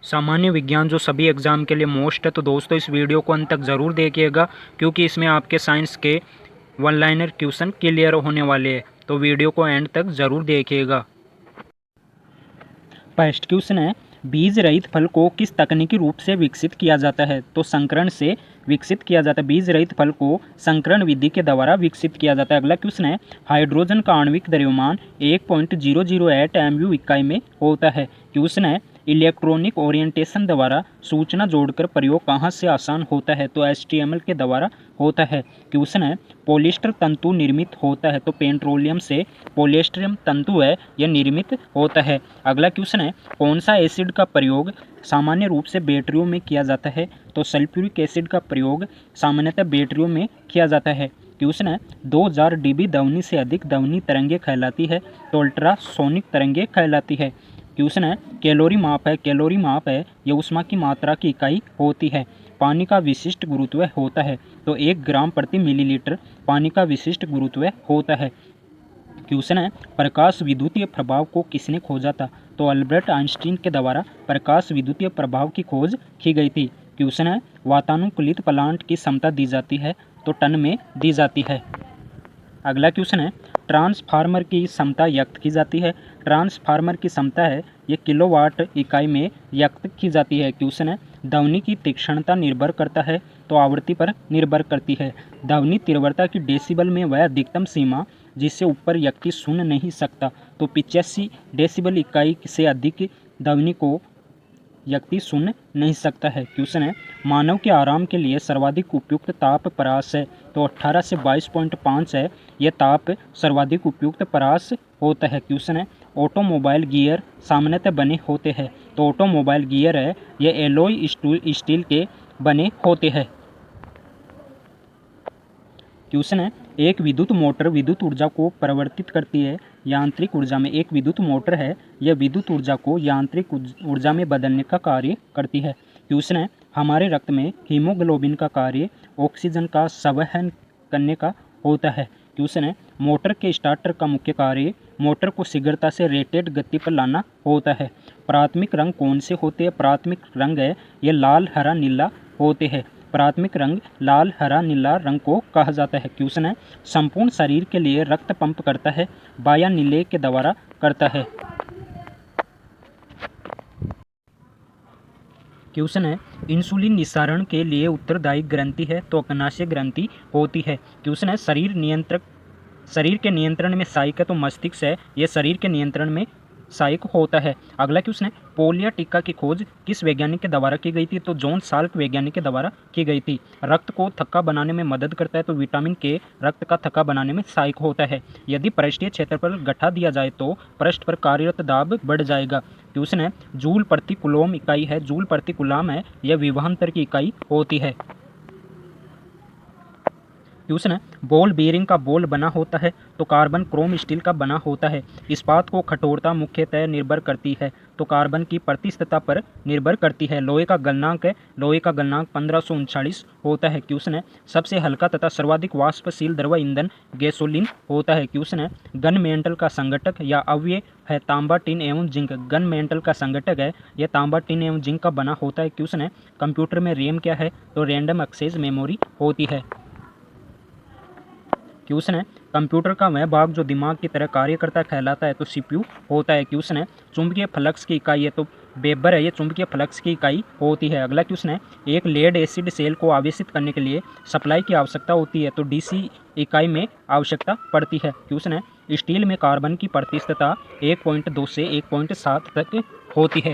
सामान्य विज्ञान जो सभी एग्ज़ाम के लिए मोस्ट है, तो दोस्तों इस वीडियो को अंत तक ज़रूर देखिएगा क्योंकि इसमें आपके साइंस के वन लाइनर क्वेश्चन क्लियर होने वाले हैं। तो वीडियो को एंड तक ज़रूर देखिएगा। फर्स्ट क्वेश्चन है, बीज रहित फल को किस तकनीकी रूप से विकसित किया जाता है? तो संकरण से विकसित किया जाता है। बीज रहित फल को संकरण विधि के द्वारा विकसित किया जाता है। अगला क्वेश्चन है, हाइड्रोजन का आणविक द्रव्यमान 1.008 MU इकाई में होता है। क्वेश्चन है, इलेक्ट्रॉनिक ओरिएंटेशन द्वारा सूचना जोड़कर प्रयोग कहाँ से आसान होता है? तो HTML के द्वारा होता है। क्वेश्चन है, पॉलिएस्टर तंतु निर्मित होता है। तो पेट्रोलियम से पॉलिएस्टर तंतु है यह निर्मित होता है। अगला क्वेश्चन है, कौन सा एसिड का प्रयोग सामान्य रूप से बैटरियों में किया जाता है? तो सल्फ्यूरिक एसिड का प्रयोग सामान्यतः बैटरियों में किया जाता है। क्वेश्चन है, 2000 dB ध्वनि से अधिक ध्वनि तरंगे कहलाती है। तो अल्ट्रासोनिक तरंगे कहलाती है। क्वेश्चन है, कैलोरी माप है। कैलोरी माप है यह ऊष्मा की मात्रा की इकाई होती है। पानी का विशिष्ट गुरुत्व होता है। तो 1 ग्राम प्रति मिलीलीटर पानी का विशिष्ट गुरुत्व होता है। क्वेश्चन है, प्रकाश विद्युतीय प्रभाव को किसने खोजा था? तो अल्बर्ट आइंस्टीन के द्वारा प्रकाश विद्युतीय प्रभाव की खोज की गई थी। क्वेश्चन है, वातानुकूलित प्लांट की क्षमता दी जाती है। तो टन में दी जाती है। अगला क्वेश्चन है, ट्रांसफार्मर की क्षमता व्यक्त की जाती है। ट्रांसफार्मर की क्षमता है ये किलोवाट इकाई में व्यक्त की जाती है। क्वेश्चन है, ध्वनि की तीक्ष्णता निर्भर करता है। तो आवृत्ति पर निर्भर करती है। ध्वनि तीव्रता की डेसिबल में वह अधिकतम सीमा जिससे ऊपर व्यक्ति सुन नहीं सकता। तो 85 डेसिबल इकाई से अधिक ध्वनि को व्यक्ति सुन नहीं सकता है। क्वेश्चन है, मानव के आराम के लिए सर्वाधिक उपयुक्त ताप परास है। तो 18 से 22.5 है यह ताप सर्वाधिक उपयुक्त परास होता है। क्वेश्चन है, ऑटोमोबाइल गियर सामान्यतः बने होते हैं। तो ऑटोमोबाइल गियर है यह एलॉय स्टील के बने होते हैं। क्वेश्चन है, एक विद्युत मोटर विद्युत ऊर्जा को परिवर्तित करती है यांत्रिक ऊर्जा में। एक विद्युत मोटर है यह विद्युत ऊर्जा को यांत्रिक ऊर्जा में बदलने का कार्य करती है। क्वेश्चन है, हमारे रक्त में हीमोग्लोबिन का कार्य ऑक्सीजन का संवहन करने का होता है। क्वेश्चन है, मोटर के स्टार्टर का मुख्य कार्य मोटर को शीघ्रता से रेटेड गति पर लाना होता है। प्राथमिक रंग कौन से होते हैं? प्राथमिक रंग है ये लाल हरा नीला होते हैं। प्राथमिक रंग लाल हरा नीला रंग को कहा जाता है। क्वेश्चन है, संपूर्ण शरीर के लिए रक्त पंप करता है बाया नीले के द्वारा करता है। क्वेश्चन है, इंसुलिन निस्सारण के लिए उत्तरदायी ग्रंथि है। तो अग्नाशय ग्रंथि होती है। क्वेश्चन है, शरीर के नियंत्रण में सहायक है। तो मस्तिष्क है यह शरीर के नियंत्रण में सहायक होता है। अगला क्वेश्चन है, पोलियो टीका की खोज किस वैज्ञानिक के द्वारा की गई थी? तो जॉन साल्क वैज्ञानिक के द्वारा की गई थी। रक्त को थक्का बनाने में मदद करता है। तो विटामिन के रक्त का थक्का बनाने में सहायक होता है। यदि पृष्ठीय क्षेत्र पर गठा दिया जाए तो पृष्ठ पर कार्यरत दाब बढ़ जाएगा। क्वेश्चन है, जूल प्रति कूलम इकाई है। जूल प्रति कूलम है यह विभवांतर की इकाई होती है। क्वेश्चन है, बॉल बेयरिंग का बॉल बना होता है। तो कार्बन क्रोम स्टील का बना होता है। इस्पात को कठोरता मुख्यतः निर्भर करती है। तो कार्बन की प्रतिशतता पर निर्भर करती है। लोहे का गलनांक है लोहे का गलनांक 1539 होता है। क्वेश्चन है, सबसे हल्का तथा सर्वाधिक वाष्पशील द्रव ईंधन गैसोलीन होता है। क्वेश्चन है, गन मेटल का संगठक या अवयव है तांबा टिन एवं जिंक। गन मेटल का संगठक है यह तांबा टिन एवं जिंक का बना होता है। क्वेश्चन है, कंप्यूटर में रैम क्या है? तो रैंडम एक्सेस मेमोरी होती है। क्वेश्चन है, कंप्यूटर का वह भाग जो दिमाग की तरह कार्य करता कहलाता है। तो CPU होता है। क्वेश्चन है, चुंबकीय फ्लक्स की इकाई है। तो वेबर है ये चुंबकीय फ्लक्स की इकाई होती है। अगला क्वेश्चन है, एक लेड एसिड सेल को आवेशित करने के लिए सप्लाई की आवश्यकता होती है। तो DC इकाई में आवश्यकता पड़ती है। क्वेश्चन है, स्टील में कार्बन की प्रतिशतता 1.2 से 1.7 तक होती है।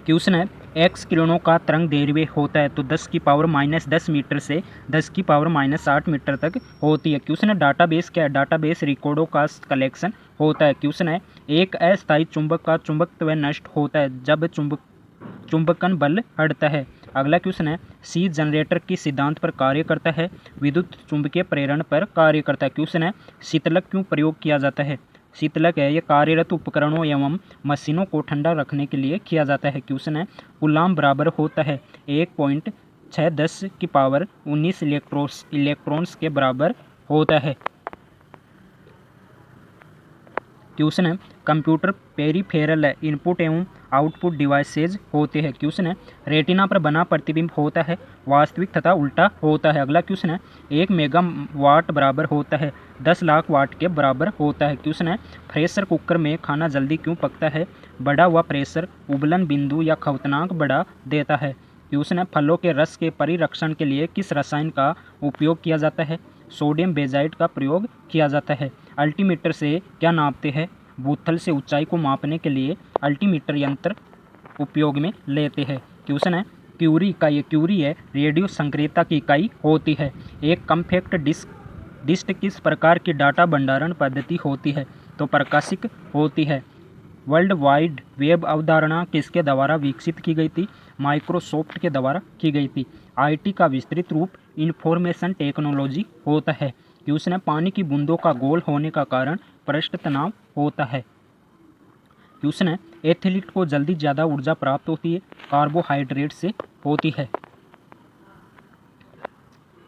क्वेश्चन है, एक्स किरणों का तरंग दैर्घ्य होता है। तो 10⁻⁻10 मीटर से 10⁻⁻8 मीटर तक होती है। क्वेश्चन है, डाटाबेस क्या है? डाटाबेस रिकॉर्डों का कलेक्शन होता है। क्वेश्चन है, एक अस्थायी चुंबक का चुंबकत्व नष्ट होता है जब चुंबकन बल हटता है। अगला क्वेश्चन है, सी जनरेटर किस सिद्धांत पर कार्य करता है? विद्युत चुंबकीय प्रेरण पर कार्य करता है। क्वेश्चन है, शीतलक क्यों प्रयोग किया जाता है? शीतलक है यह कार्यरत उपकरणों एवं मशीनों को ठंडा रखने के लिए किया जाता है। क्वेश्चन है, कूलाम बराबर होता है 1.610⁻19 इलेक्ट्रॉन्स के बराबर होता है। क्वेश्चन है, कंप्यूटर पेरिफेरल इनपुट एवं आउटपुट डिवाइसेज होते हैं। क्वेश्चन है रेटिना पर बना प्रतिबिंब होता है वास्तविक तथा उल्टा होता है। अगला क्वेश्चन है 1 मेगावाट बराबर होता है 10 लाख वाट के बराबर होता है। क्वेश्चन है प्रेशर कुकर में खाना जल्दी क्यों पकता है? बढ़ा हुआ प्रेशर उबलन बिंदु या खवतनाक बढ़ा देता है। क्वेश्चन है फलों के रस के परिरक्षण के लिए किस रसायन का उपयोग किया जाता है? सोडियम बेंजाइड का प्रयोग किया जाता है। अल्टीमीटर से क्या नापते हैं? भूतल से ऊंचाई को मापने के लिए अल्टीमीटर यंत्र उपयोग में लेते हैं। क्वेश्चन है क्यूरी इकाई क्यूरी है रेडियो संक्रेता की इकाई होती है। एक कम्पैक्ट डिस्क किस प्रकार की डाटा भंडारण पद्धति होती है? तो प्रकाशिक होती है। वर्ल्ड वाइड वेब अवधारणा किसके द्वारा विकसित की गई थी? माइक्रोसॉफ्ट के द्वारा की गई थी। आईटी का विस्तृत रूप इंफॉर्मेशन टेक्नोलॉजी होता है। क्वेश्चन है पानी की बूंदों का गोल होने का कारण पृष्ठ तनाव होता है। क्वेश्चन है एथलीट को जल्दी ज़्यादा ऊर्जा प्राप्त होती है कार्बोहाइड्रेट से होती है।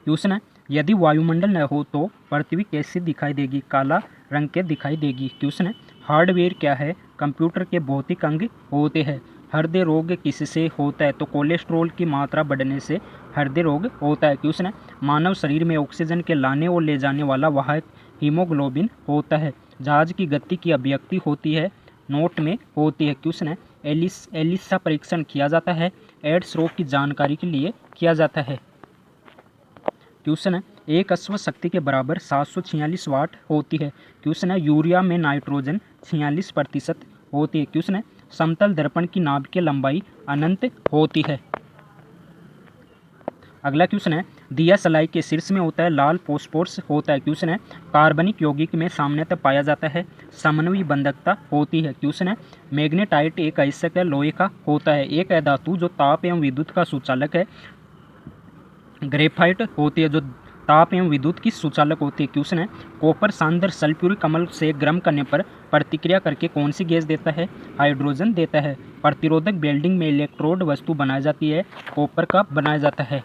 क्वेश्चन है यदि वायुमंडल न हो तो पृथ्वी कैसी दिखाई देगी? काला रंग के दिखाई देगी। क्वेश्चन है हार्डवेयर क्या है? कंप्यूटर के भौतिक अंग होते हैं। हृदय रोग किससे होता है? तो कोलेस्ट्रॉल की मात्रा बढ़ने से हृदय रोग होता है। क्वेश्चन है मानव शरीर में ऑक्सीजन के लाने और ले जाने वाला वाहक हीमोग्लोबिन होता है। जहाज की गति की अभिव्यक्ति होती है नोट में होती है। क्वेश्चन है एलिसा परीक्षण किया जाता है एड्स रोग की जानकारी के लिए किया जाता है। क्वेश्चन है एक अश्व शक्ति के बराबर 746 वाट होती है। क्वेश्चन है यूरिया में नाइट्रोजन 46% होती है। क्वेश्चन है समतल दर्पण की नाभ की लंबाई अनंत होती है। अगला क्वेश्चन है दिया सलाई के शीर्ष में होता है लाल फॉस्फोरस होता है। क्वेश्चन है कार्बनिक यौगिक में सामान्यतः पाया जाता है समन्वयी बंधकता होती है। क्वेश्चन है मैग्नेटाइट एक अयस्क लोहे का होता है। एक अधातु जो ताप एवं विद्युत का सुचालक है ग्रेफाइट होती है जो ताप एवं विद्युत की सुचालक होती है। क्वेश्चन है कॉपर सांद्र सल्फ्यूरिक अम्ल से गर्म करने पर प्रतिक्रिया करके कौन सी गैस देता है? हाइड्रोजन देता है। प्रतिरोधक वेल्डिंग में इलेक्ट्रोड वस्तु बनाई जाती है कॉपर का बनाया जाता है।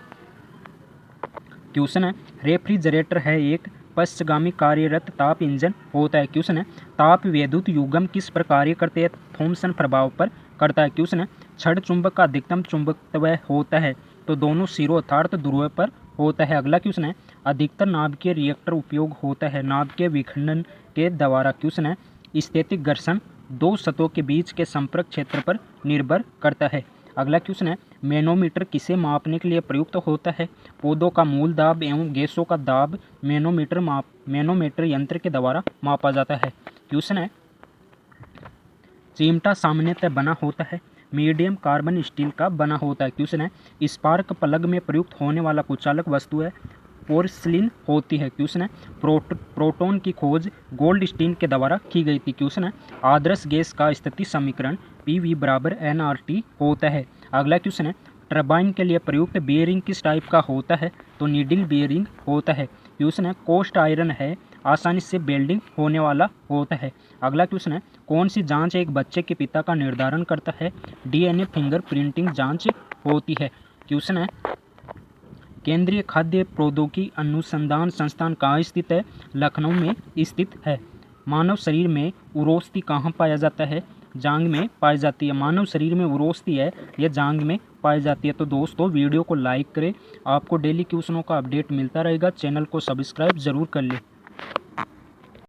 क्वेश्चन है रेफ्रिजरेटर है एक पश्चगामी कार्यरत ताप इंजन होता है। क्वेश्चन है ताप विद्युत युग्म किस पर कार्य करते हैं? थॉमसन प्रभाव पर करता है। क्वेश्चन है छड़ चुंबक का अधिकतम चुंबकत्व होता है तो दोनों सिरों अर्थात ध्रुव पर होता है। अगला क्वेश्चन है अधिकतर नाभिकीय रिएक्टर उपयोग होता है नाभिकीय विखंडन के द्वारा। क्वेश्चन है स्थैतिक घर्षण दो सतहों के बीच के संपर्क क्षेत्र पर निर्भर करता है। अगला क्वेश्चन है मैनोमीटर किसे मापने के लिए प्रयुक्त होता है? पौधों का मूल दाब एवं गैसों का दाब मैनोमीटर यंत्र के द्वारा मापा जाता है। क्वेश्चन है चिमटा सामान्यतः बना होता है मीडियम कार्बन स्टील का बना होता है। क्वेश्चन है स्पार्क प्लग में प्रयुक्त होने वाला कुचालक वस्तु है पोर्सिलिन होती है। क्वेश्चन है प्रोटॉन की खोज गोल्डस्टीन के द्वारा की गई थी। क्वेश्चन है आदर्श गैस का स्थिति समीकरण PV = nRT होता है। अगला क्वेश्चन है टरबाइन के लिए प्रयुक्त बेयरिंग किस टाइप का होता है? तो नीडल बेयरिंग होता है। क्वेश्चन है कोस्ट आयरन है आसानी से बेल्डिंग होने वाला होता है। अगला क्वेश्चन है कौन सी जांच एक बच्चे के पिता का निर्धारण करता है? DNA फिंगरप्रिंटिंग जांच होती है। क्वेश्चन है केंद्रीय खाद्य प्रौद्योगिकी अनुसंधान संस्थान कहाँ स्थित है? लखनऊ में स्थित है। मानव शरीर में उरोस्थि कहाँ पाया जाता है? जांघ में पाई जाती है। मानव शरीर में उरोस्थि है यह जांघ में पाई जाती है। तो दोस्तों वीडियो को लाइक करें आपको डेली क्वेश्चनों का अपडेट मिलता रहेगा। चैनल को सब्सक्राइब जरूर कर लें।